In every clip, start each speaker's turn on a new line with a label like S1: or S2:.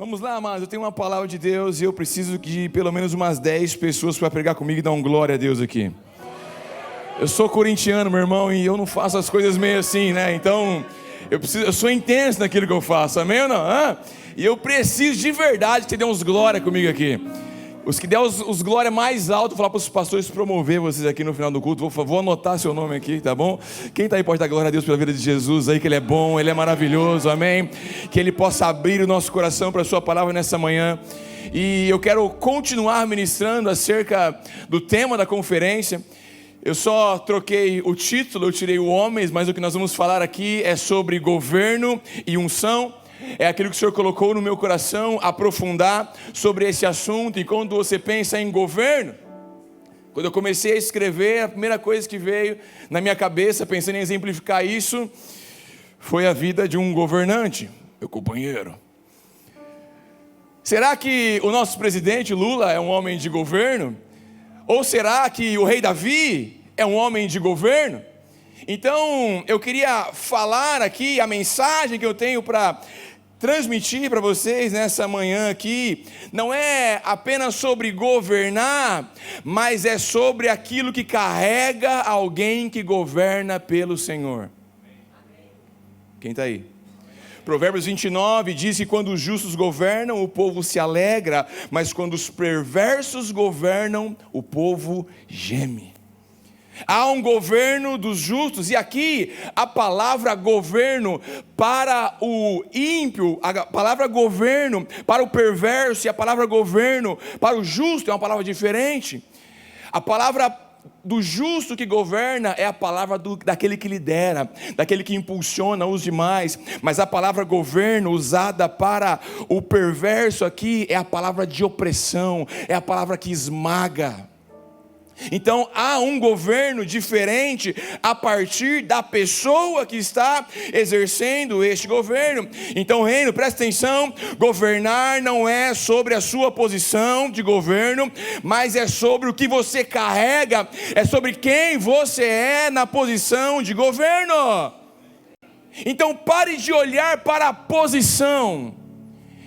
S1: Vamos lá, amados, eu tenho uma palavra de Deus e eu preciso de pelo menos umas 10 pessoas para pregar comigo e dar um glória a Deus aqui. Eu sou corintiano, meu irmão, e eu não faço as coisas meio assim, né? Então, eu sou intenso naquilo que eu faço, amém ou não? E eu preciso de verdade que você dê uns glória comigo aqui. Os que der os glória mais alto, vou falar para os pastores promover vocês aqui no final do culto. Vou anotar seu nome aqui, tá bom? Quem está aí pode dar glória a Deus pela vida de Jesus aí, que Ele é bom, Ele é maravilhoso, amém? Que Ele possa abrir o nosso coração para a sua palavra nessa manhã. E eu quero continuar ministrando acerca do tema da conferência. Eu só troquei o título, eu tirei o homens, mas o que nós vamos falar aqui é sobre governo e unção. É aquilo que o Senhor colocou no meu coração, aprofundar sobre esse assunto. E quando você pensa em governo, quando eu comecei a escrever, a primeira coisa que veio na minha cabeça, pensando em exemplificar isso, foi a vida de um governante, meu companheiro. Será que o nosso presidente Lula é um homem de governo? Ou será que o rei Davi é um homem de governo? Então, eu queria falar aqui, a mensagem que eu tenho para transmitir para vocês nessa manhã aqui, não é apenas sobre governar, mas é sobre aquilo que carrega alguém que governa pelo Senhor. Quem está aí? Provérbios 29 diz que quando os justos governam, o povo se alegra, mas quando os perversos governam, o povo geme. Há um governo dos justos, e aqui a palavra governo para o ímpio, a palavra governo para o perverso e a palavra governo para o justo é uma palavra diferente. A palavra do justo que governa é a palavra daquele que lidera, daquele que impulsiona os demais, mas a palavra governo usada para o perverso aqui é a palavra de opressão, é a palavra que esmaga. Então há um governo diferente a partir da pessoa que está exercendo este governo. Então, reino, presta atenção, governar não é sobre a sua posição de governo, mas é sobre o que você carrega, é sobre quem você é na posição de governo. Então pare de olhar para a posição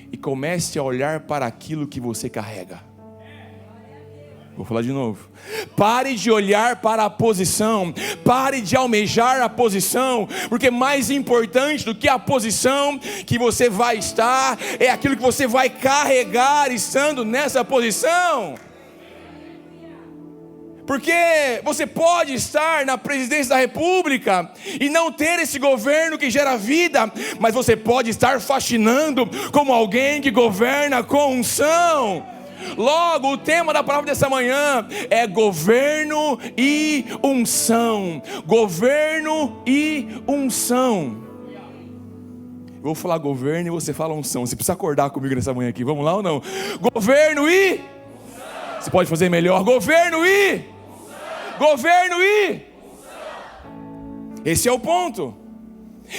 S1: e comece a olhar para aquilo que você carrega. Vou falar de novo. Pare de olhar para a posição, pare de almejar a posição, porque mais importante do que a posição que você vai estar, é aquilo que você vai carregar estando nessa posição. Porque você pode estar na presidência da república e não ter esse governo que gera vida, mas você pode estar fascinando como alguém que governa com unção. Logo, o tema da palavra dessa manhã é governo e unção. Governo e unção. Eu vou falar governo e você fala unção. Você precisa acordar comigo nessa manhã aqui. Vamos lá ou não? Governo e unção. Você pode fazer melhor. Governo e unção. Governo e unção. Esse é o ponto.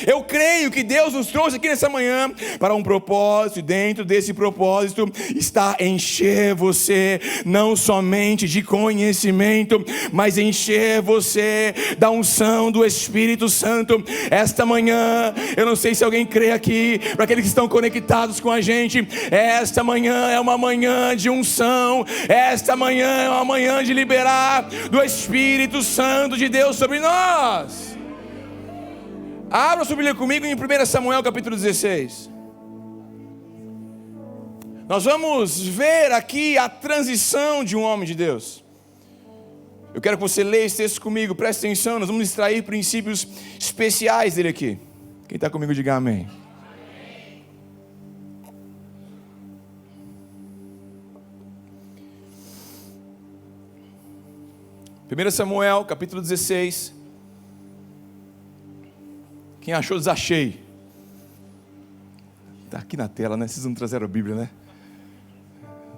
S1: Eu creio que Deus nos trouxe aqui nessa manhã para um propósito, e dentro desse propósito está encher você não somente de conhecimento, mas encher você da unção do Espírito Santo. Esta manhã, eu não sei se alguém crê aqui, para aqueles que estão conectados com a gente, esta manhã é uma manhã de unção, esta manhã é uma manhã de liberar do Espírito Santo de Deus sobre nós. Abra sua Bíblia comigo em 1 Samuel capítulo 16. Nós vamos ver aqui a transição de um homem de Deus. Eu quero que você leia esse texto comigo, preste atenção, nós vamos extrair princípios especiais dele aqui. Quem está comigo, diga amém. 1 Samuel capítulo 16. Quem achou, desachei. Está aqui na tela, né? Vocês não trouxeram a Bíblia, né?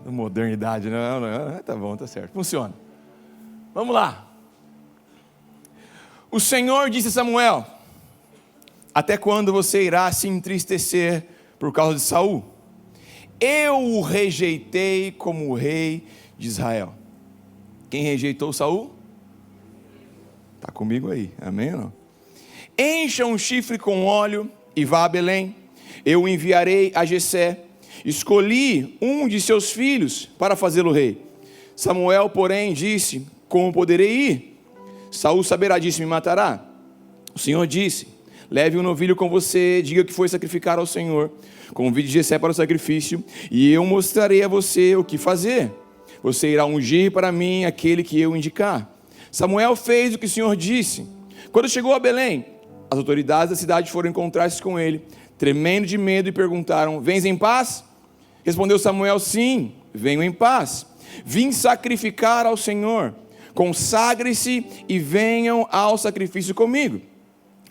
S1: Modernidade, não. Tá bom, tá certo. Funciona. Vamos lá. O Senhor disse a Samuel: até quando você irá se entristecer por causa de Saul? Eu o rejeitei como o rei de Israel. Quem rejeitou Saul? Está comigo aí, amém ou não? Encha um chifre com óleo e vá a Belém. Eu o enviarei a Jessé, escolhi um de seus filhos para fazê-lo rei. Samuel, porém, disse: como poderei ir? Saul saberá disso e me matará. O Senhor disse: leve um novilho com você, diga que foi sacrificar ao Senhor. Convide Jessé para o sacrifício, e eu mostrarei a você o que fazer. Você irá ungir para mim aquele que eu indicar. Samuel fez o que o Senhor disse. Quando chegou a Belém, as autoridades da cidade foram encontrar-se com ele, tremendo de medo, e perguntaram: vens em paz? Respondeu Samuel: sim, venho em paz. Vim sacrificar ao Senhor. Consagre-se e venham ao sacrifício comigo.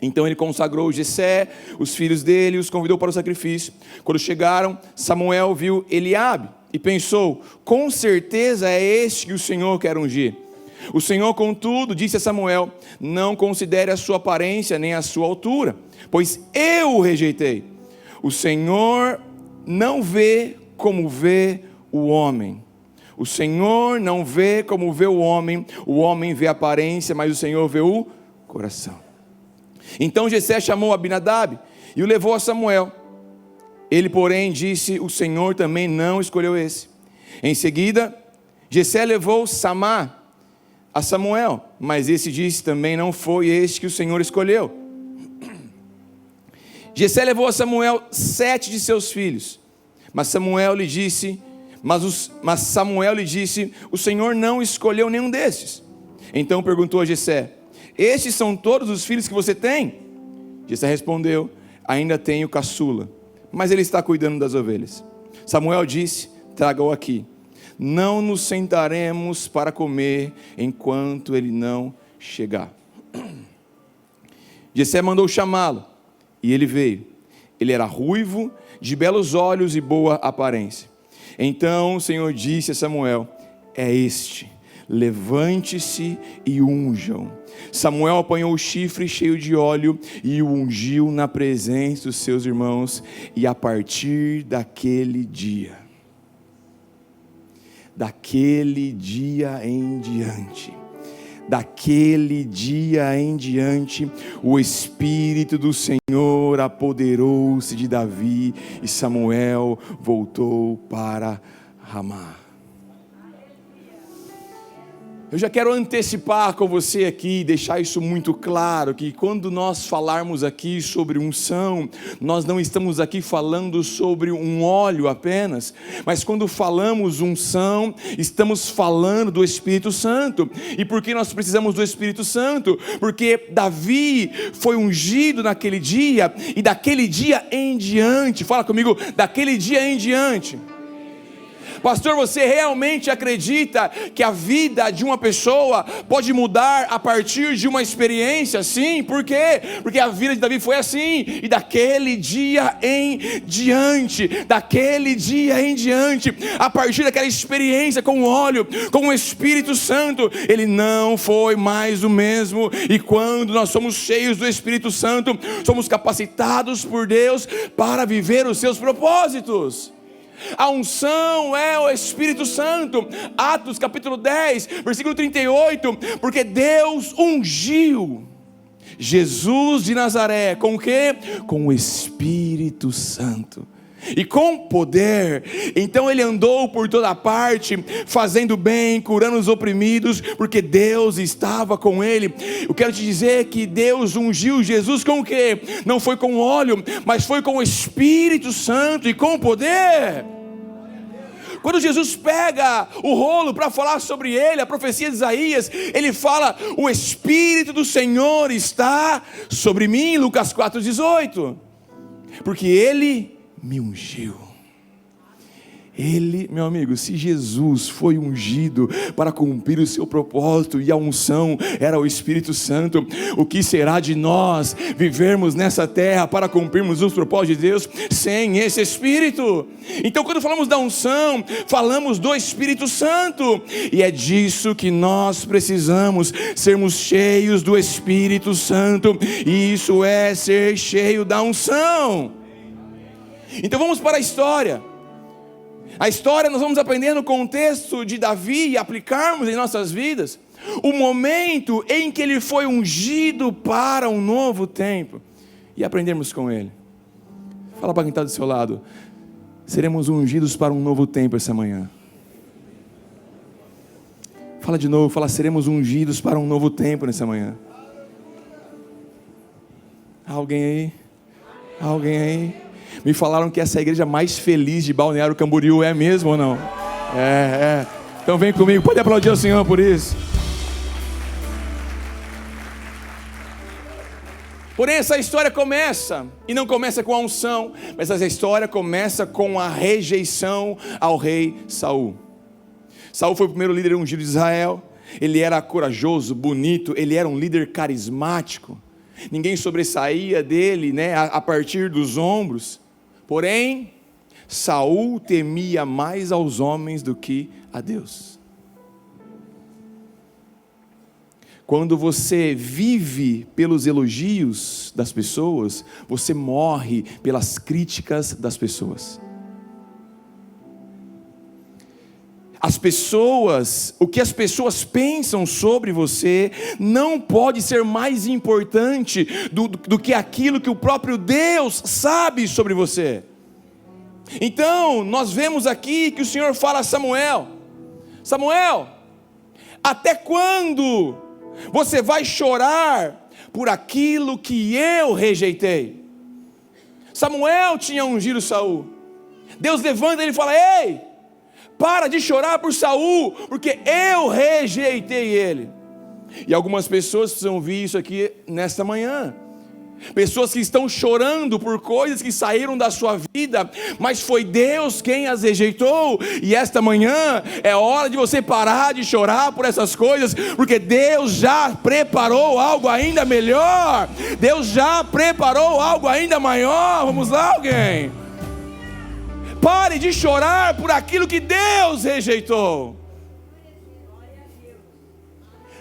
S1: Então ele consagrou Jessé, os filhos dele, e os convidou para o sacrifício. Quando chegaram, Samuel viu Eliabe e pensou: com certeza é este que o Senhor quer ungir. O Senhor, contudo, disse a Samuel: não considere a sua aparência nem a sua altura, pois eu o rejeitei. O Senhor não vê como vê o homem. O Senhor não vê como vê o homem vê a aparência, mas o Senhor vê o coração. Então Jessé chamou Abinadab e o levou a Samuel. Ele, porém, disse: o Senhor também não escolheu esse. Em seguida, Jessé levou Samá a Samuel, mas esse disse: também não foi este que o Senhor escolheu. Jessé levou a Samuel 7 de seus filhos, mas Samuel lhe disse: o Senhor não escolheu nenhum desses. Então perguntou a Jessé: estes são todos os filhos que você tem? Jessé respondeu: ainda tenho caçula, mas ele está cuidando das ovelhas. Samuel disse: traga-o aqui. Não nos sentaremos para comer enquanto ele não chegar. Jessé mandou chamá-lo, e ele veio. Ele era ruivo, de belos olhos e boa aparência. Então o Senhor disse a Samuel: é este, levante-se e unjam. Samuel apanhou o chifre cheio de óleo e o ungiu na presença dos seus irmãos. E a partir daquele dia em diante, o Espírito do Senhor apoderou-se de Davi, e Samuel voltou para Ramá. Eu já quero antecipar com você aqui, deixar isso muito claro, que quando nós falarmos aqui sobre unção, nós não estamos aqui falando sobre um óleo apenas, mas quando falamos unção, estamos falando do Espírito Santo. E por que nós precisamos do Espírito Santo? Porque Davi foi ungido naquele dia, e daquele dia em diante, fala comigo, daquele dia em diante. Pastor, você realmente acredita que a vida de uma pessoa pode mudar a partir de uma experiência? Sim, por quê? Porque a vida de Davi foi assim, e daquele dia em diante, a partir daquela experiência com o óleo, com o Espírito Santo, ele não foi mais o mesmo. E quando nós somos cheios do Espírito Santo, somos capacitados por Deus para viver os seus propósitos. A unção é o Espírito Santo. Atos capítulo 10, versículo 38. Porque Deus ungiu Jesus de Nazaré com o quê? Com o Espírito Santo e com poder. Então ele andou por toda parte, fazendo bem, curando os oprimidos, porque Deus estava com ele. Eu quero te dizer que Deus ungiu Jesus com o quê? Não foi com óleo, mas foi com o Espírito Santo e com poder. Quando Jesus pega o rolo para falar sobre ele, a profecia de Isaías, ele fala: o Espírito do Senhor está sobre mim, Lucas 4,18, porque ele me ungiu. Ele, meu amigo, se Jesus foi ungido para cumprir o seu propósito, e a unção era o Espírito Santo, o que será de nós vivermos nessa terra para cumprirmos os propósitos de Deus sem esse Espírito? Então, quando falamos da unção, falamos do Espírito Santo, e é disso que nós precisamos, sermos cheios do Espírito Santo. E isso é ser cheio da unção. Então vamos para a história. A história nós vamos aprender no contexto de Davi e aplicarmos em nossas vidas o momento em que ele foi ungido para um novo tempo, e aprendermos com ele. Fala para quem está do seu lado: Seremos ungidos para um novo tempo essa manhã. Fala de novo, fala, seremos ungidos para um novo tempo nessa manhã. Alguém aí? Alguém aí? Me falaram que essa é a igreja mais feliz de Balneário Camboriú, é mesmo ou não? É. Então vem comigo, pode aplaudir ao Senhor por isso. Porém, essa história começa, e não começa com a unção, mas essa história começa com a rejeição ao rei Saul. Saul foi o primeiro líder ungido de Israel. Ele era corajoso, bonito, ele era um líder carismático. Ninguém sobressaía dele, a partir dos ombros. Porém, Saul temia mais aos homens do que a Deus. Quando você vive pelos elogios das pessoas, você morre pelas críticas das pessoas. O que as pessoas pensam sobre você não pode ser mais importante do que aquilo que o próprio Deus sabe sobre você. Então, nós vemos aqui que o Senhor fala a Samuel: Samuel, até quando você vai chorar por aquilo que eu rejeitei? Samuel tinha ungido Saul. Deus levanta ele e fala: ei, para de chorar por Saul, porque eu rejeitei ele. E algumas pessoas precisam ouvir isso aqui nesta manhã. Pessoas que estão chorando por coisas que saíram da sua vida, mas foi Deus quem as rejeitou. E esta manhã é hora de você parar de chorar por essas coisas, porque Deus já preparou algo ainda melhor. Deus já preparou algo ainda maior. Vamos lá, alguém? Pare de chorar por aquilo que Deus rejeitou.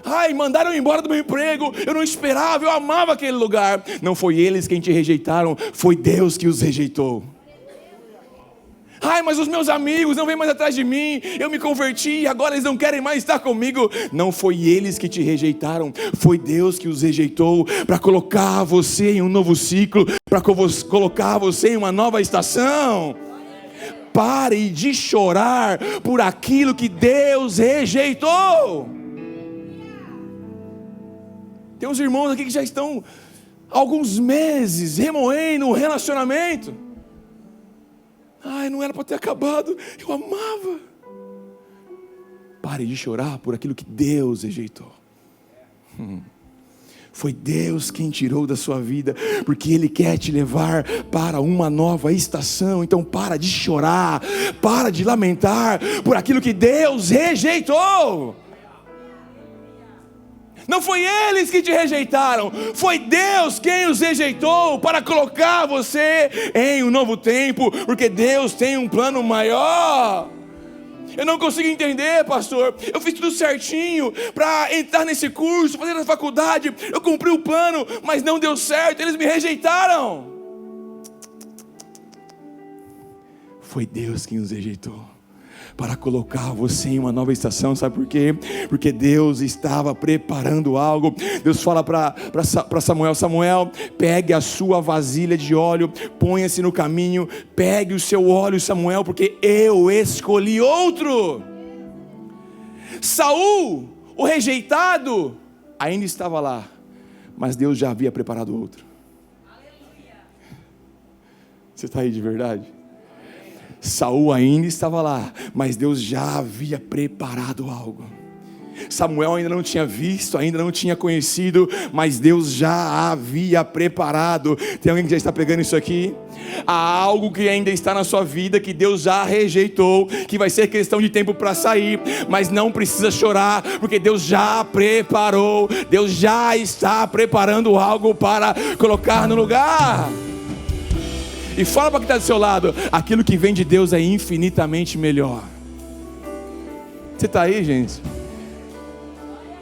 S1: Ai, mandaram eu embora do meu emprego, eu não esperava, eu amava aquele lugar. Não foi eles quem te rejeitaram, foi Deus que os rejeitou. Ai, mas os meus amigos não vêm mais atrás de mim, eu me converti e agora eles não querem mais estar comigo. Não foi eles que te rejeitaram, foi Deus que os rejeitou para colocar você em um novo ciclo, para colocar você em uma nova estação. Pare de chorar por aquilo que Deus rejeitou. Tem uns irmãos aqui que já estão há alguns meses remoendo um relacionamento. Ai, não era para ter acabado, eu amava. Pare de chorar por aquilo que Deus rejeitou. Foi Deus quem tirou da sua vida, porque Ele quer te levar para uma nova estação. Então para de chorar, para de lamentar por aquilo que Deus rejeitou. Não foi eles que te rejeitaram, foi Deus quem os rejeitou para colocar você em um novo tempo, porque Deus tem um plano maior. Eu não consigo entender, pastor, eu fiz tudo certinho para entrar nesse curso, fazer a faculdade, eu cumpri o plano, mas não deu certo, eles me rejeitaram. Foi Deus quem os rejeitou para colocar você em uma nova estação. Sabe por quê? Porque Deus estava preparando algo. Deus fala para Samuel: Samuel, pegue a sua vasilha de óleo, ponha-se no caminho, pegue o seu óleo, Samuel, porque eu escolhi outro. Saul, o rejeitado, ainda estava lá, mas Deus já havia preparado outro. Você está aí de verdade? Saul ainda estava lá, mas Deus já havia preparado algo. Samuel ainda não tinha visto, ainda não tinha conhecido, mas Deus já havia preparado. Tem alguém que já está pegando isso aqui? Há algo que ainda está na sua vida, que Deus já rejeitou, que vai ser questão de tempo para sair, mas não precisa chorar, porque Deus já preparou. Deus já está preparando algo para colocar no lugar. E fala para quem está do seu lado: aquilo que vem de Deus é infinitamente melhor. Você está aí, gente?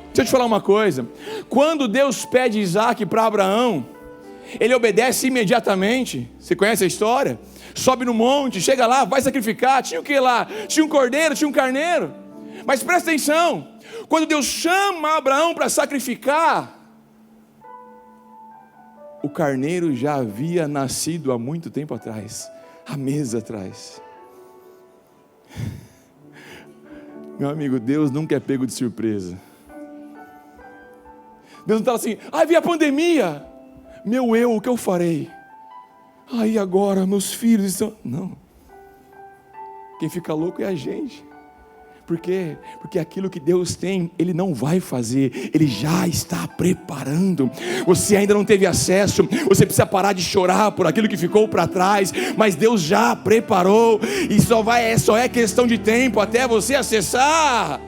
S1: Deixa eu te falar uma coisa. Quando Deus pede Isaac para Abraão, ele obedece imediatamente. Você conhece a história? Sobe no monte, chega lá, vai sacrificar. Tinha o que lá? Tinha um cordeiro, tinha um carneiro. Mas presta atenção, quando Deus chama Abraão para sacrificar, o carneiro já havia nascido há muito tempo atrás, há meses atrás. Meu amigo, Deus nunca é pego de surpresa. Deus não está assim, veio a pandemia, o que eu farei? Aí agora meus filhos estão... Não. Quem fica louco é a gente. Por quê? Porque aquilo que Deus tem, Ele não vai fazer, Ele já está preparando. Você ainda não teve acesso, você precisa parar de chorar por aquilo que ficou para trás, mas Deus já preparou, e só é questão de tempo até você acessar.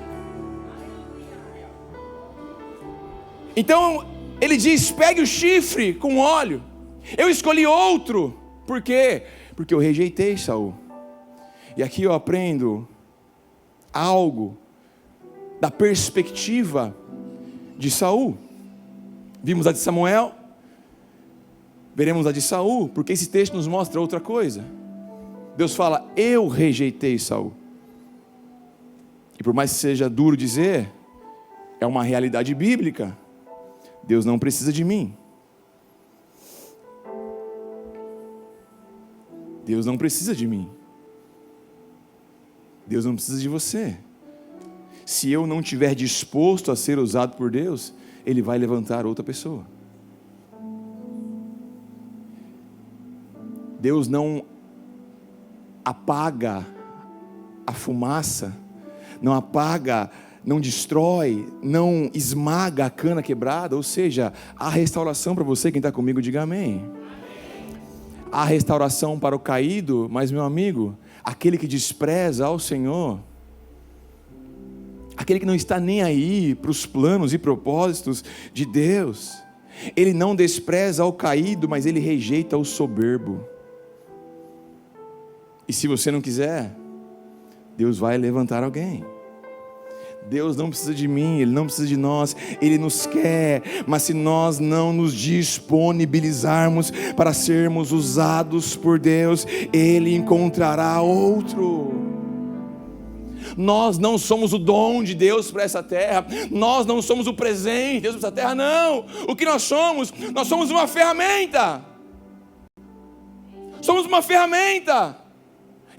S1: Então, Ele diz, pegue o chifre com óleo. Eu escolhi outro. Por quê? Porque eu rejeitei Saul. E aqui eu aprendo algo da perspectiva de Saul. Vimos a de Samuel, veremos a de Saul, porque esse texto nos mostra outra coisa. Deus fala, eu rejeitei Saul. E por mais que seja duro dizer, é uma realidade bíblica. Deus não precisa de mim. Deus não precisa de mim. Deus não precisa de você. Se eu não estiver disposto a ser usado por Deus, Ele vai levantar outra pessoa. Deus não apaga a fumaça, não apaga, não destrói, não esmaga a cana quebrada. Ou seja, há restauração para você. Quem está comigo, diga amém. Há restauração para o caído, mas meu amigo, aquele que despreza ao Senhor, aquele que não está nem aí para os planos e propósitos de Deus, ele não despreza ao caído, mas ele rejeita o soberbo. E se você não quiser, Deus vai levantar alguém. Deus não precisa de mim, Ele não precisa de nós, Ele nos quer, mas se nós não nos disponibilizarmos para sermos usados por Deus, Ele encontrará outro. Nós não somos o dom de Deus para essa terra, nós não somos o presente de Deus para essa terra, não. O que nós somos uma ferramenta. Somos uma ferramenta.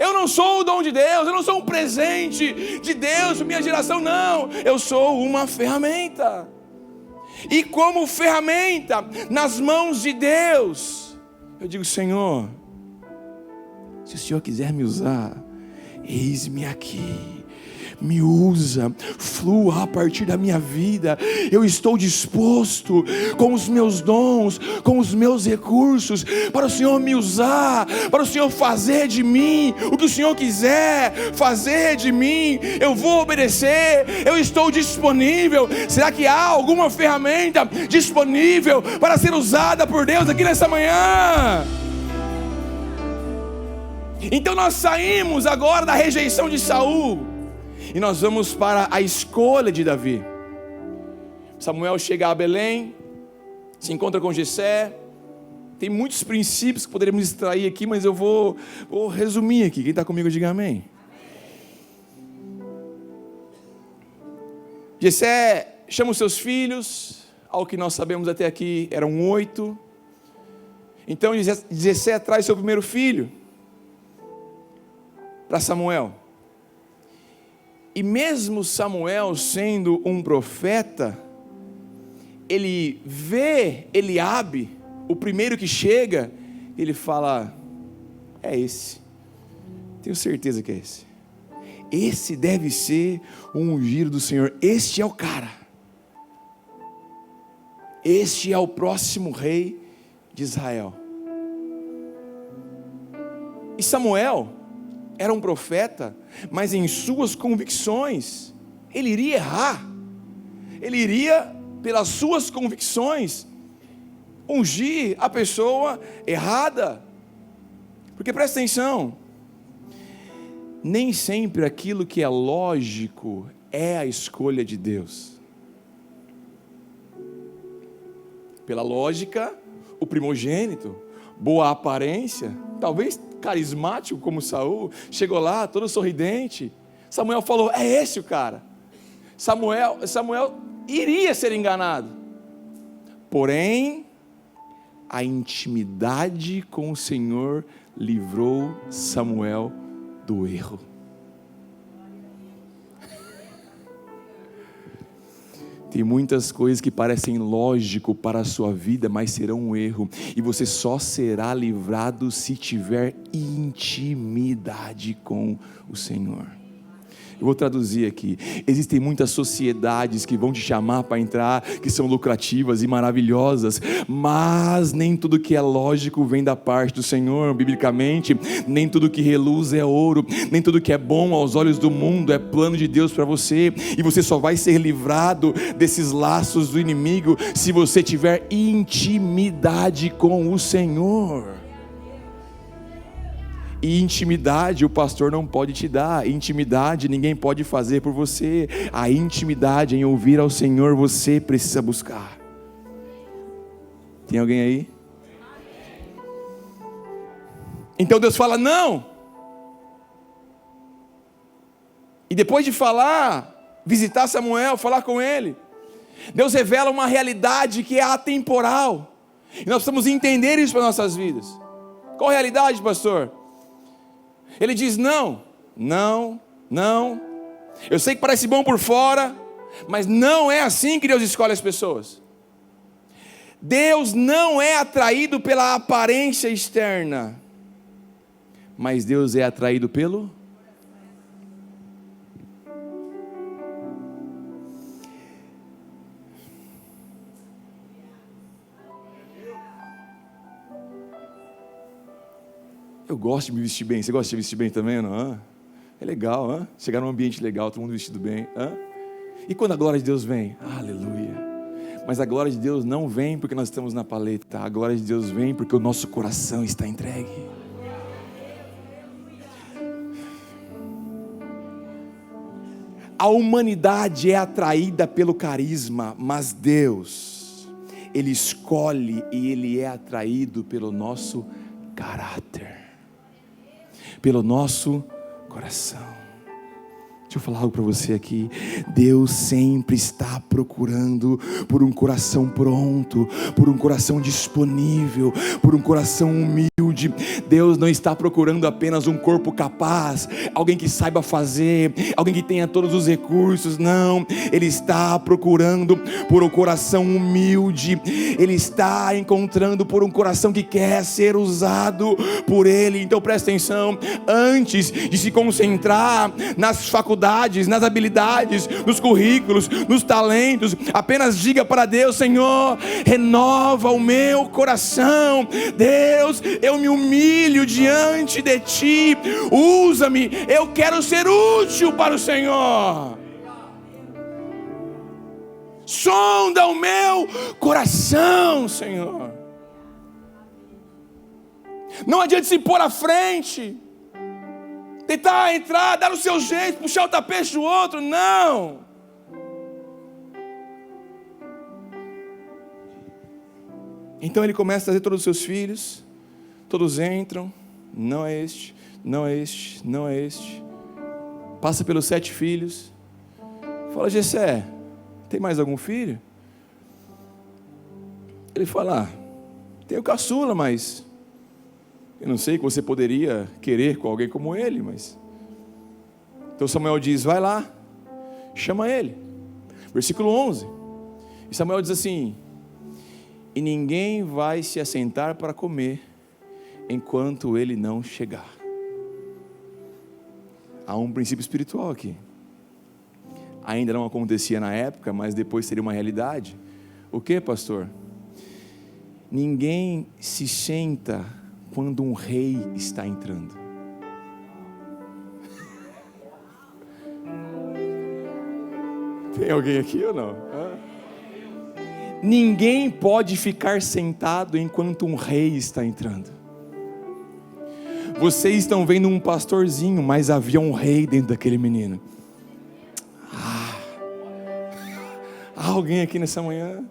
S1: Eu não sou o dom de Deus, eu não sou um presente de Deus, minha geração, não. Eu sou uma ferramenta. E como ferramenta nas mãos de Deus, eu digo, Senhor, se o Senhor quiser me usar, eis-me aqui. Me usa, flua a partir da minha vida. Eu estou disposto com os meus dons, com os meus recursos, para o Senhor me usar, para o Senhor fazer de mim o que o Senhor quiser fazer de mim. Eu vou obedecer, eu estou disponível. Será que há alguma ferramenta disponível para ser usada por Deus aqui nessa manhã? Então nós saímos agora da rejeição de Saul e nós vamos para a escolha de Davi. Samuel chega a Belém, se encontra com Jessé. Tem muitos princípios que poderíamos extrair aqui, mas eu vou resumir aqui. Quem está comigo, diga amém. Jessé chama os seus filhos, ao que nós sabemos até aqui eram 8. Então Jessé traz seu primeiro filho para Samuel. E mesmo Samuel sendo um profeta, ele vê Eliabe, o primeiro que chega, ele fala, é esse, tenho certeza que é esse. Esse deve ser o ungido do Senhor, este é o cara. Este é o próximo rei de Israel. E Samuel era um profeta, mas em suas convicções, ele iria errar. Ele iria, pelas suas convicções, ungir a pessoa errada. Porque presta atenção, nem sempre aquilo que é lógico é a escolha de Deus. Pela lógica, o primogênito, boa aparência, talvez carismático como Saul, chegou lá todo sorridente. Samuel falou, é esse o cara. Samuel iria ser enganado. Porém, a intimidade com o Senhor livrou Samuel do erro. Tem muitas coisas que parecem lógico para a sua vida, mas serão um erro. E você só será livrado se tiver intimidade com o Senhor. Eu vou traduzir aqui. Existem muitas sociedades que vão te chamar para entrar, que são lucrativas e maravilhosas, mas nem tudo que é lógico vem da parte do Senhor, biblicamente. Nem tudo que reluz é ouro, nem tudo que é bom aos olhos do mundo é plano de Deus para você. E você só vai ser livrado desses laços do inimigo se você tiver intimidade com o Senhor. E intimidade o pastor não pode te dar, intimidade ninguém pode fazer por você. A intimidade em ouvir ao Senhor você precisa buscar. Tem alguém aí? Então Deus fala não. E depois de falar, visitar Samuel, falar com ele, Deus revela uma realidade que é atemporal. E nós precisamos entender isso para nossas vidas. Qual a realidade, pastor? Ele diz não, não, não. Eu sei que parece bom por fora, mas não é assim que Deus escolhe as pessoas. Deus não é atraído pela aparência externa, mas Deus é atraído pelo... Eu gosto de me vestir bem. Você gosta de se vestir bem também, não? É legal, hein? Chegar num ambiente legal, todo mundo vestido bem. Hein? E quando a glória de Deus vem? Aleluia. Mas a glória de Deus não vem porque nós estamos na paleta. A glória de Deus vem porque o nosso coração está entregue. A humanidade é atraída pelo carisma, mas Deus, Ele escolhe e Ele é atraído pelo nosso caráter, pelo nosso coração. Deixa eu falar algo para você aqui. Deus sempre está procurando por um coração pronto, por um coração disponível, por um coração humilde. Deus não está procurando apenas um corpo capaz, alguém que saiba fazer, alguém que tenha todos os recursos. Não, Ele está procurando por um coração humilde. Ele está encontrando por um coração que quer ser usado por Ele. Então presta atenção, antes de se concentrar nas faculdades, nas habilidades, nos currículos, nos talentos, apenas diga para Deus: Senhor, renova o meu coração. Deus, eu me humilho diante de Ti, usa-me, eu quero ser útil para o Senhor. Sonda o meu coração, Senhor. Não adianta se pôr à frente, tentar entrar, dar o seu jeito, puxar o tapete do outro. Não. Então ele começa a trazer todos os seus filhos. Todos entram. Não é este, não é este, não é este. Passa pelos 7 filhos. Fala: Jessé, tem mais algum filho? Ele fala: tem o caçula, mas eu não sei que você poderia querer com alguém como ele, mas... Então Samuel diz: vai lá, chama ele. Versículo 11. E Samuel diz assim: e ninguém vai se assentar para comer enquanto ele não chegar. Há um princípio espiritual aqui. Ainda não acontecia na época, mas depois seria uma realidade. O que, pastor? Ninguém se senta quando um rei está entrando. Tem alguém aqui ou não? Ninguém pode ficar sentado enquanto um rei está entrando. Vocês estão vendo um pastorzinho, mas havia um rei dentro daquele menino. Há alguém aqui nessa manhã?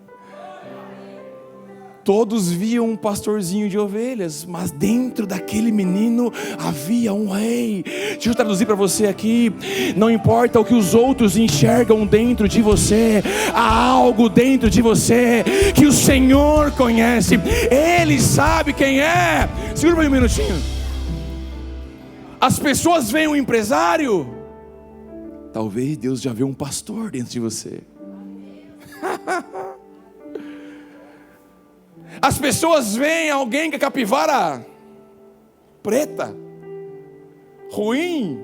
S1: Todos viam um pastorzinho de ovelhas, mas dentro daquele menino havia um rei. Deixa eu traduzir para você aqui. Não importa o que os outros enxergam dentro de você, há algo dentro de você que o Senhor conhece. Ele sabe quem é. Segura aí um minutinho. As pessoas veem um empresário. Talvez Deus já vê um pastor dentro de você. As pessoas veem alguém com a capivara preta, ruim,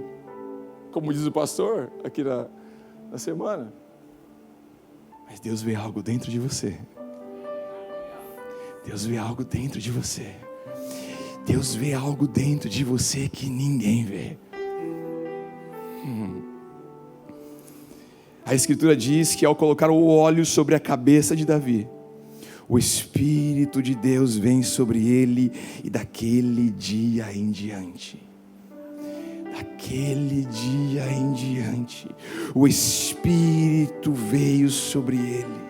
S1: como diz o pastor aqui na semana. Mas Deus vê algo dentro de você. Deus vê algo dentro de você. Deus vê algo dentro de você que ninguém vê. A Escritura diz que ao colocar o óleo sobre a cabeça de Davi, o Espírito de Deus vem sobre ele, e daquele dia em diante, o Espírito veio sobre ele.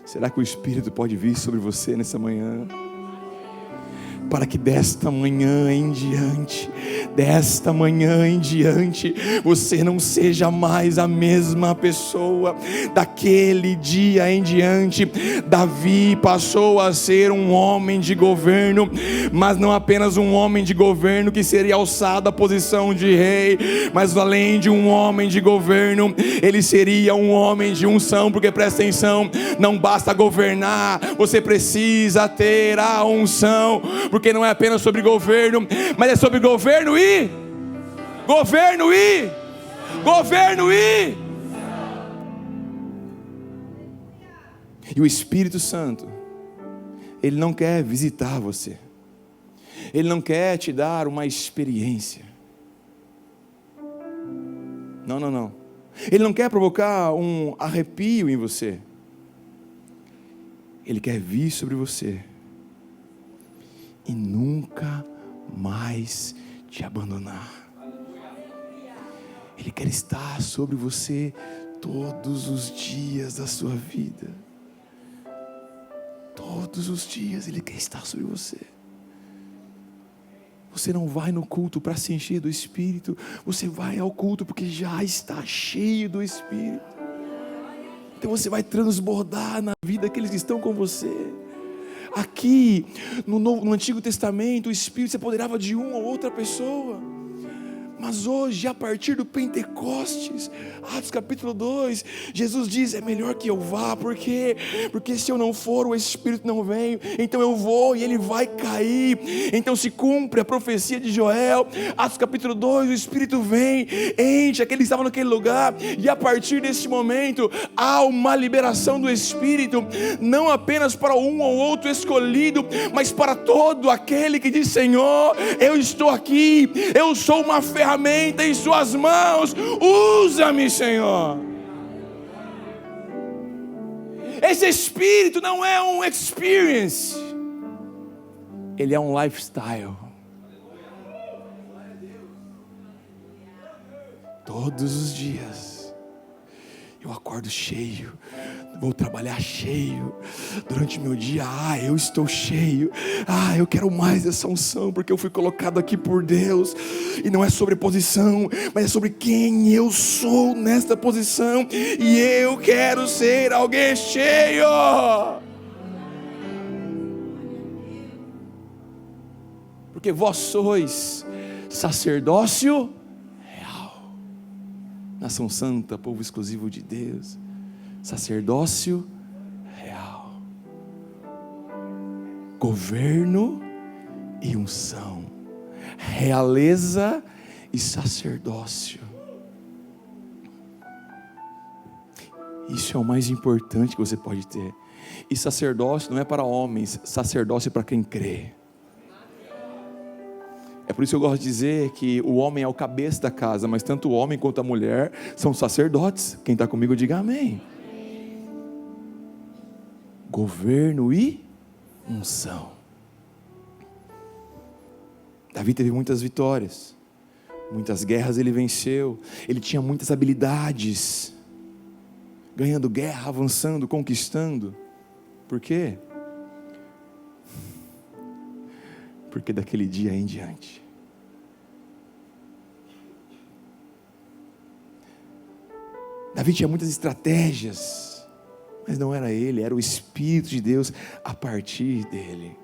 S1: Será que o Espírito pode vir sobre você nessa manhã? Para que desta manhã em diante, você não seja mais a mesma pessoa. Daquele dia em diante, Davi passou a ser um homem de governo, mas não apenas um homem de governo que seria alçado à posição de rei, mas além de um homem de governo, ele seria um homem de unção, porque presta atenção, não basta governar, você precisa ter a unção, porque não é apenas sobre governo, mas é sobre governo e e o Espírito Santo, ele não quer visitar você, ele não quer te dar uma experiência, não, ele não quer provocar um arrepio em você, ele quer vir sobre você e nunca mais te abandonar. Ele quer estar sobre você todos os dias da sua vida. Todos os dias Ele quer estar sobre você. Você não vai no culto para se encher do Espírito, você vai ao culto porque já está cheio do Espírito. Então você vai transbordar na vida daqueles que estão com você. Aqui no Antigo Testamento, o Espírito se apoderava de uma ou outra pessoa, mas hoje, a partir do Pentecostes, Atos capítulo 2, Jesus diz, é melhor que eu vá, porque se eu não for, o Espírito não vem, então eu vou e ele vai cair. Então se cumpre a profecia de Joel, Atos capítulo 2, o Espírito vem, enche aquele que estava naquele lugar, e a partir desse momento, há uma liberação do Espírito, não apenas para um ou outro escolhido, mas para todo aquele que diz, Senhor, eu estou aqui, eu sou uma ferramenta em suas mãos, usa-me, Senhor. Esse Espírito não é um experience, ele é um lifestyle. Todos os dias eu acordo cheio, vou trabalhar cheio, durante o meu dia, eu estou cheio, eu quero mais dessa unção, porque eu fui colocado aqui por Deus, e não é sobre posição, mas é sobre quem eu sou nesta posição, e eu quero ser alguém cheio. Porque vós sois sacerdócio, nação santa, povo exclusivo de Deus, sacerdócio real, governo e unção, realeza e sacerdócio. Isso é o mais importante que você pode ter. E sacerdócio não é para homens, sacerdócio é para quem crê. É por isso que eu gosto de dizer que o homem é o cabeça da casa, mas tanto o homem quanto a mulher são sacerdotes. Quem está comigo diga amém. Governo e unção. Davi teve muitas vitórias, muitas guerras ele venceu, ele tinha muitas habilidades, ganhando guerra, avançando, conquistando. Por quê? Porque daquele dia em diante, Davi tinha muitas estratégias, mas não era ele, era o Espírito de Deus a partir dele.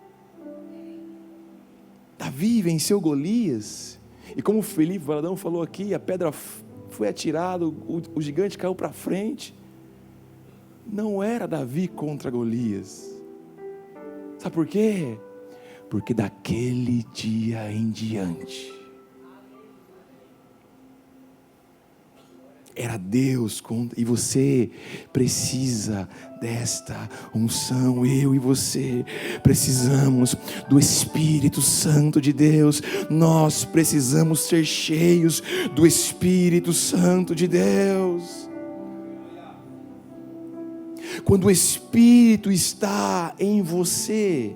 S1: Davi venceu Golias, E como o Felipe Valadão falou aqui, a pedra foi atirada, o gigante caiu para frente. Não era Davi contra Golias. Sabe por quê? Porque daquele dia em diante, era Deus contra, e você precisa desta unção. Eu e você precisamos do Espírito Santo de Deus. Nós precisamos ser cheios do Espírito Santo de Deus. Quando o Espírito está em você,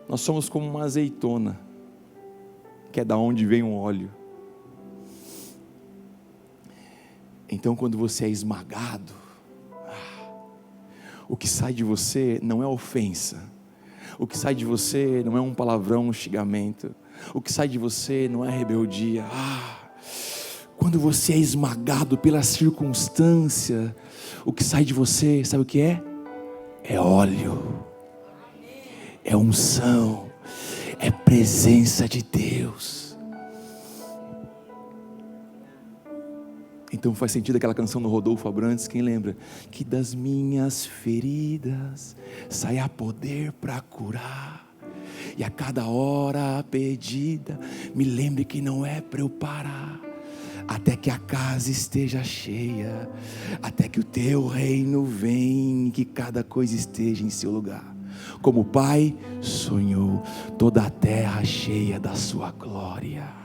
S1: nós somos como uma azeitona, que é da onde vem o óleo. Então, quando você é esmagado, o que sai de você não é ofensa, o que sai de você não é um palavrão, um xingamento, o que sai de você não é rebeldia. Quando você é esmagado pela circunstância, o que sai de você, sabe o que é? É óleo, é unção, é presença de Deus. Então faz sentido aquela canção do Rodolfo Abrantes, quem lembra? Que das minhas feridas saia poder para curar, e a cada hora pedida me lembre que não é para eu parar, até que a casa esteja cheia, até que o teu reino venha, que cada coisa esteja em seu lugar. Como o Pai sonhou, toda a terra cheia da sua glória.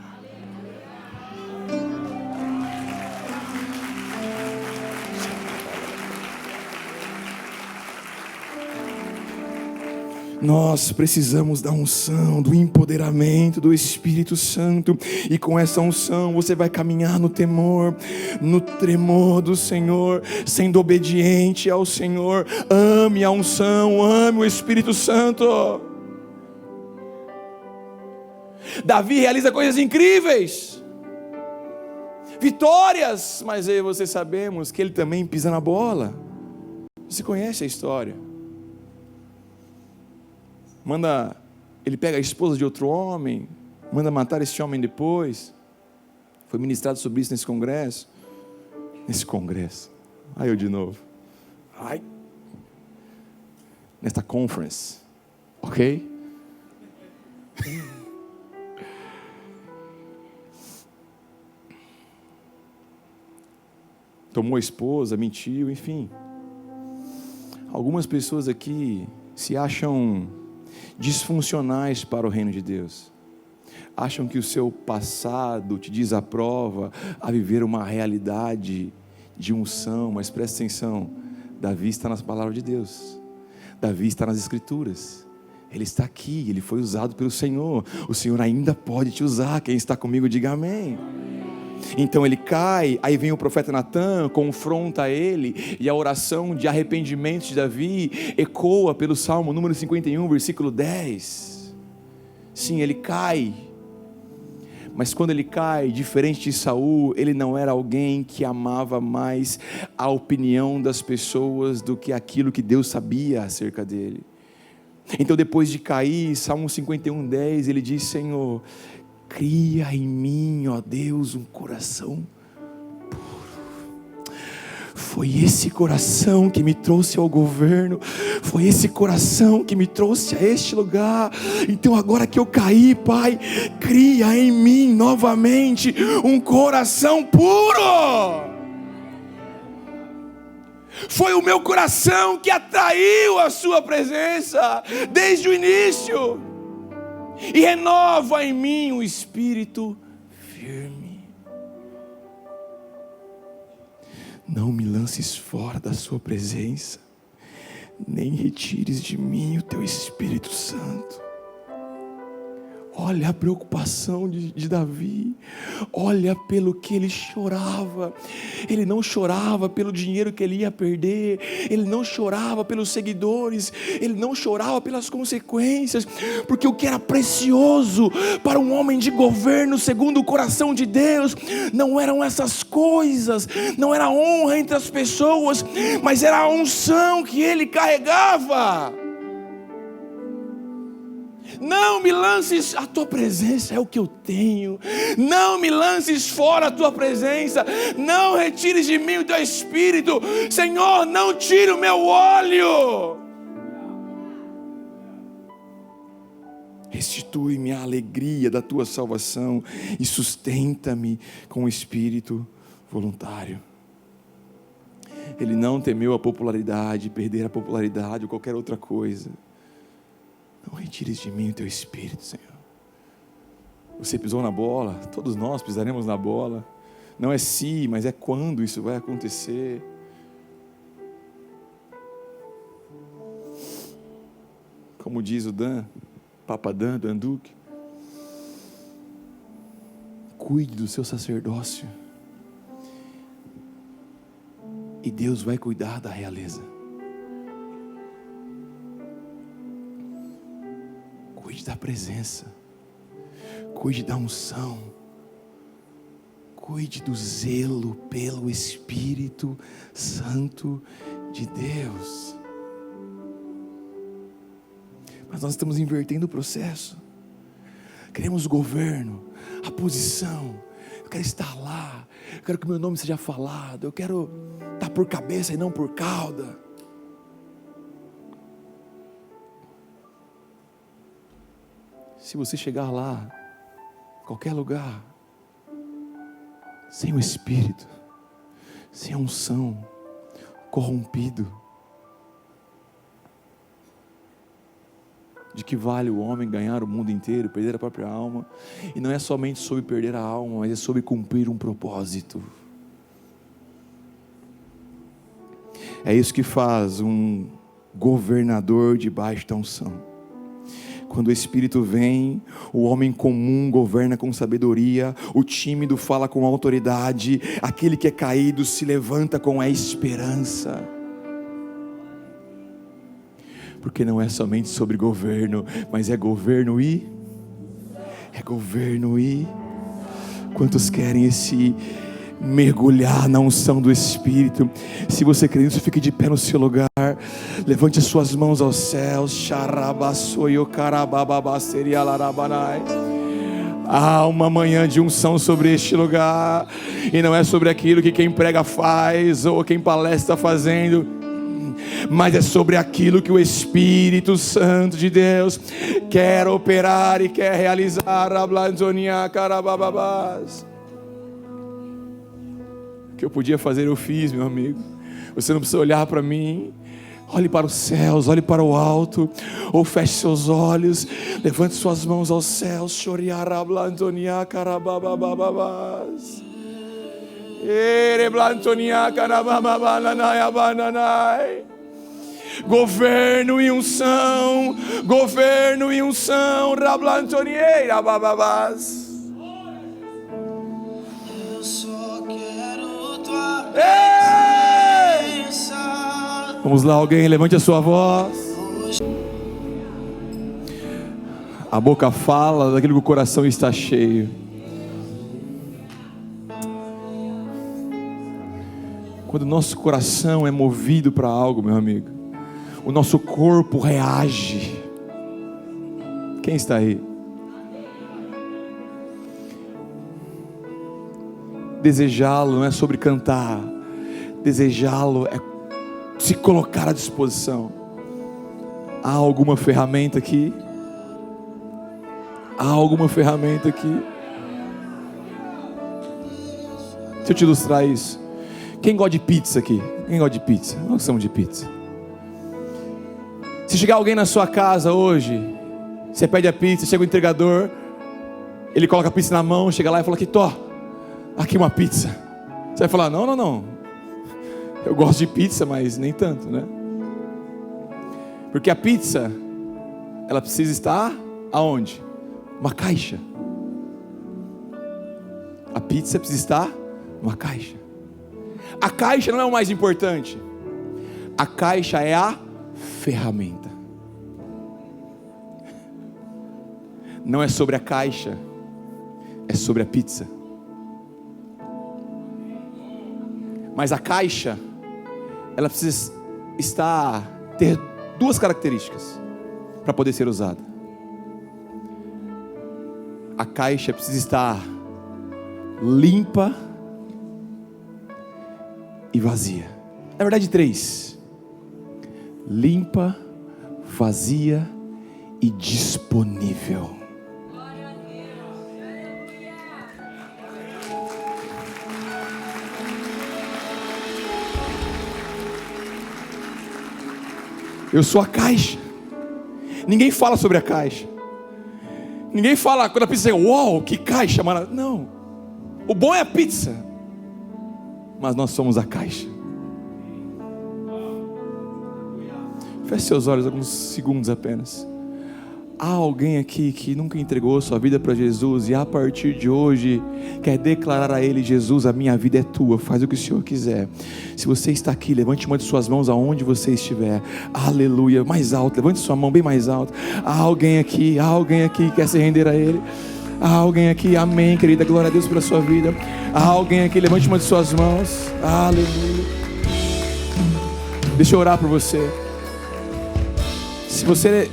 S1: Nós precisamos da unção, do empoderamento do Espírito Santo, e com essa unção você vai caminhar no temor, no tremor do Senhor, sendo obediente ao Senhor. Ame a unção, ame o Espírito Santo. Davi realiza coisas incríveis, vitórias, mas eu e você sabemos que ele também pisa na bola. Você conhece a história? Ele pega a esposa de outro homem, manda matar esse homem depois. Foi ministrado sobre isso nesse congresso. Aí eu de novo. Nesta conference. Ok? Tomou a esposa, mentiu, enfim. Algumas pessoas aqui se acham disfuncionais para o reino de Deus, acham que o seu passado te desaprova a viver uma realidade de unção, mas presta atenção, Davi está nas palavras de Deus, Davi está nas escrituras, ele está aqui, ele foi usado pelo Senhor, o Senhor ainda pode te usar. Quem está comigo diga amém. Então ele cai, aí vem o profeta Natan, confronta ele, e a oração de arrependimento de Davi ecoa pelo Salmo número 51, versículo 10. Sim, ele cai, mas quando ele cai, diferente de Saul, ele não era alguém que amava mais a opinião das pessoas do que aquilo que Deus sabia acerca dele. Então depois de cair, Salmo 51, 10, ele diz: Senhor, cria em mim, ó Deus, um coração puro. Foi esse coração que me trouxe ao governo, foi esse coração que me trouxe a este lugar. Então agora que eu caí, Pai, cria em mim novamente um coração puro. Foi o meu coração que atraiu a sua presença desde o início. E renova em mim um espírito firme. Não me lances fora da sua presença, nem retires de mim o teu Espírito Santo. Olha a preocupação de Davi, olha pelo que ele chorava. Ele não chorava pelo dinheiro que ele ia perder, ele não chorava pelos seguidores, ele não chorava pelas consequências, porque o que era precioso para um homem de governo segundo o coração de Deus, não eram essas coisas, não era a honra entre as pessoas, mas era a unção que ele carregava. Não me lances, a tua presença é o que eu tenho. Não me lances fora a tua presença. Não retires de mim o teu espírito. Senhor, não tire o meu óleo. Restitui-me a alegria da tua salvação e sustenta-me com o espírito voluntário. Ele não temeu a popularidade, perder a popularidade ou qualquer outra coisa. Não retires de mim o teu espírito, Senhor. Você pisou na bola, todos nós pisaremos na bola. Não é se, mas é quando isso vai acontecer. Como diz o Dan, Papa Dan, Dan Duque, cuide do seu sacerdócio e Deus vai cuidar da realeza. Cuide da presença, cuide da unção, cuide do zelo pelo Espírito Santo de Deus. Mas nós estamos invertendo o processo. Queremos o governo, a posição. Eu quero estar lá, eu quero que o meu nome seja falado, eu quero estar por cabeça e não por cauda. Se você chegar lá, qualquer lugar, sem o Espírito, sem a unção, corrompido, de que vale o homem ganhar o mundo inteiro, perder a própria alma? E não é somente sobre perder a alma, mas é sobre cumprir um propósito. É isso que faz um governador debaixo da unção. Quando o Espírito vem, o homem comum governa com sabedoria, o tímido fala com autoridade, aquele que é caído se levanta com a esperança. Porque não é somente sobre governo, mas é governo e... Quantos querem mergulhar na unção do Espírito? Se você crê nisso, fique de pé no seu lugar, levante as suas mãos aos céus. Há uma manhã de unção sobre este lugar, e não é sobre aquilo que quem prega faz, ou quem palestra está fazendo, mas é sobre aquilo que o Espírito Santo de Deus quer operar e quer realizar. O que eu podia fazer eu fiz, meu amigo. Você não precisa olhar para mim. Olhe para os céus, olhe para o alto, ou feche seus olhos, levante suas mãos aos céus. Governo e unção, governo e unção.
S2: Eu só quero tua
S1: Ei!
S2: presença.
S1: Vamos lá, alguém levante a sua voz. A boca fala daquilo que o coração está cheio. Quando o nosso coração é movido para algo, meu amigo, o nosso corpo reage. Quem está aí? Desejá-lo não é sobre cantar. Desejá-lo é se colocar à disposição. Há alguma ferramenta aqui? Há alguma ferramenta aqui? Deixa eu te ilustrar isso. Quem gosta de pizza aqui? Quem gosta de pizza? Nós somos de pizza. Se chegar alguém na sua casa hoje, você pede a pizza, chega o entregador, ele coloca a pizza na mão, chega lá e fala aqui, aqui uma pizza. Você vai falar, não, eu gosto de pizza, mas nem tanto, né? Porque a pizza, ela precisa estar aonde? Uma caixa. A pizza precisa estar numa caixa. A caixa não é o mais importante. A caixa é a ferramenta. Não é sobre a caixa, é sobre a pizza. Mas a caixa, ela precisa ter duas características para poder ser usada. a caixa precisa estar limpa e vazia. Na verdade, 3: limpa, vazia e disponível. Eu sou a caixa. Ninguém fala sobre a caixa. Ninguém fala quando a pizza chega, uau, que caixa maravilhosa. Não. O bom é a pizza. Mas nós somos a caixa. Feche seus olhos alguns segundos apenas. Há alguém aqui que nunca entregou sua vida para Jesus e a partir de hoje quer declarar a Ele: Jesus, a minha vida é tua, faz o que o Senhor quiser. Se você está aqui, levante uma de suas mãos aonde você estiver. Aleluia, mais alto, levante sua mão bem mais alto. Há alguém aqui que quer se render a Ele. Há alguém aqui, amém, querida, glória a Deus pela sua vida. Há alguém aqui, levante uma de suas mãos. Aleluia. Deixa eu orar por você. Se você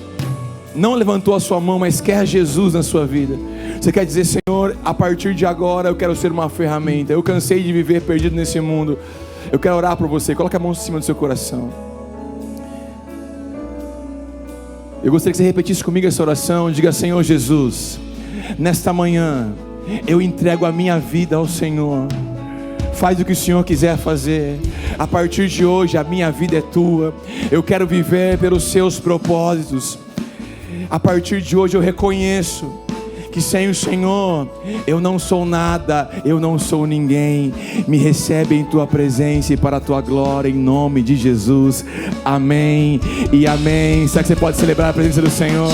S1: não levantou a sua mão, mas quer Jesus na sua vida, você quer dizer: Senhor, a partir de agora eu quero ser uma ferramenta. Eu cansei de viver perdido nesse mundo. Eu quero orar por você. Coloque a mão em cima do seu coração. Eu gostaria que você repetisse comigo essa oração. Diga: Senhor Jesus, nesta manhã eu entrego a minha vida ao Senhor. Faz o que o Senhor quiser fazer. A partir de hoje a minha vida é tua. Eu quero viver pelos seus propósitos. A partir de hoje eu reconheço que sem o Senhor eu não sou nada, eu não sou ninguém. Me recebe em tua presença e para a tua glória, em nome de Jesus. Amém e amém. Será que você pode celebrar a presença do Senhor?